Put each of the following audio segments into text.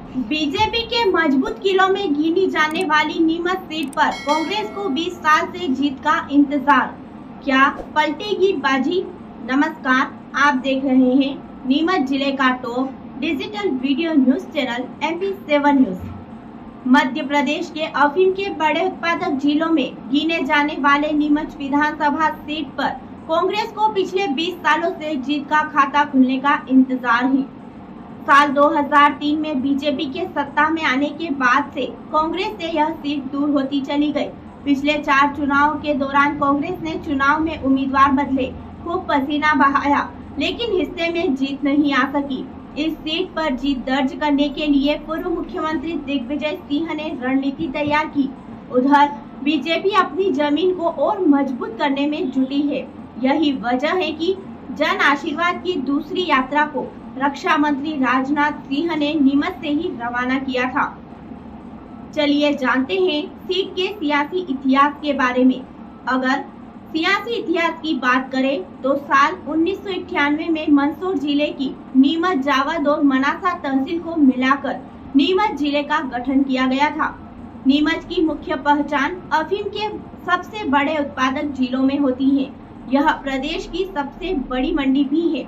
BJP के मजबूत किलों में गिनी जाने वाली नीमच सीट पर कांग्रेस को 20 साल से जीत का इंतजार, क्या पलटेगी बाजी? नमस्कार, आप देख रहे हैं नीमच जिले का top digital video news channel MP7 news. Madhya Pradesh के अफीम के बड़े उत्पादक जिलों में गिने जाने वाले नीमच विधानसभा सीट पर कांग्रेस को पिछले 20 सालों से जीत का खाता खुलने का इंतजार है। साल 2003 में बीजेपी के सत्ता में आने के बाद से कांग्रेस से यह सीट दूर होती चली गई। पिछले 4 चुनावों के दौरान कांग्रेस ने चुनाव में उम्मीदवार बदले, खूब पसीना बहाया, लेकिन हिस्से में जीत नहीं आ सकी। इस सीट पर जीत दर्ज करने के लिए पूर्व मुख्यमंत्री दिग्विजय सिंह ने रणनीति तैयार की। उधर बीजेपी अपनी जमीन को और मजबूत करने में जुटी है। यही वजह है कि जन आशीर्वाद की दूसरी यात्रा को रक्षा मंत्री राजनाथ सिंह ने नीमच से ही रवाना किया था। चलिए जानते हैं सीट के सियासी इतिहास के बारे में। अगर सियासी इतिहास की बात करें तो साल 1991 में मंदसौर जिले की नीमच, जावद और मनासा तहसील को मिलाकर नीमच जिले का गठन किया गया था। नीमच की मुख्य पहचान अफीम के सबसे बड़े उत्पादक जिलों में होती है। यह प्रदेश की सबसे बड़ी मंडी भी है।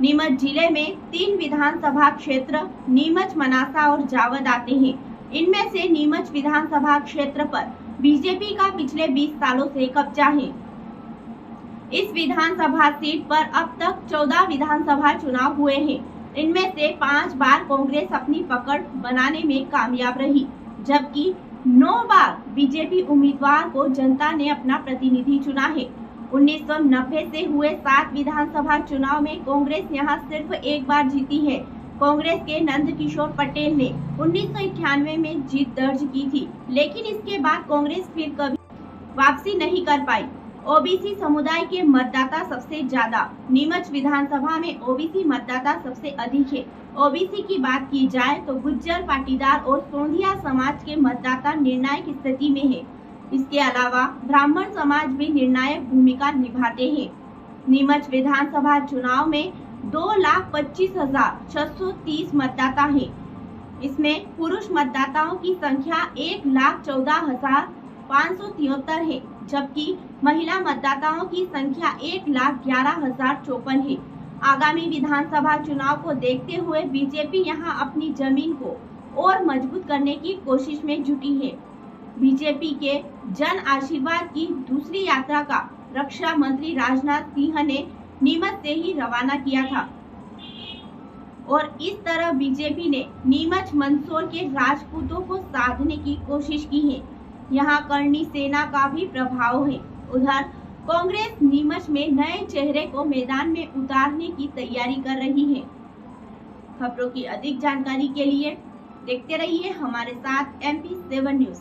नीमच जिले में 3 विधानसभा क्षेत्र नीमच, मनासा और जावद आते हैं। इनमें से नीमच विधानसभा क्षेत्र पर बीजेपी का पिछले 20 सालों से कब्जा है। इस विधानसभा सीट पर अब तक 14 विधानसभा चुनाव हुए हैं। इनमें से 5 बार कांग्रेस अपनी पकड़ बनाने में कामयाब रही, जबकि 9 बार बीजेपी उम्मीदवार को जनता ने अपना प्रतिनिधि चुना है। 1990 से हुए 7 विधानसभा चुनाव में कांग्रेस यहां सिर्फ एक बार जीती है। कांग्रेस के नंद किशोर पटेल ने 1991 में जीत दर्ज की थी, लेकिन इसके बाद कांग्रेस फिर कभी वापसी नहीं कर पाई। ओबीसी समुदाय के मतदाता सबसे ज्यादा, नीमच विधानसभा में ओबीसी मतदाता सबसे अधिक है। ओबीसी की बात की जाए तो गुज्जर, पाटीदार और सोंधिया समाज के मतदाता निर्णायक स्थिति में है। इसके अलावा ब्राह्मण समाज भी निर्णायक भूमिका निभाते हैं। नीमच विधानसभा चुनाव में 2,25,630 मतदाता हैं। इसमें पुरुष मतदाताओं की संख्या 1,14,573 है, जबकि महिला मतदाताओं की संख्या 1,11,054 है। आगामी विधानसभा चुनाव को देखते हुए बीजेपी यहां अपनी जमीन को और मजबूत करने की कोशिश में जुटी है। बीजेपी के जन आशीर्वाद की दूसरी यात्रा का रक्षा मंत्री राजनाथ सिंह ने नीमच से ही रवाना किया था और इस तरह बीजेपी ने नीमच, मंदसौर के राजपूतों को साधने की कोशिश की है। यहां करणी सेना का भी प्रभाव है। उधर कांग्रेस नीमच में नए चेहरे को मैदान में उतारने की तैयारी कर रही है। खबरों की अधिक जानकारी के लिए देखते रहिए हमारे साथ MP7 न्यूज।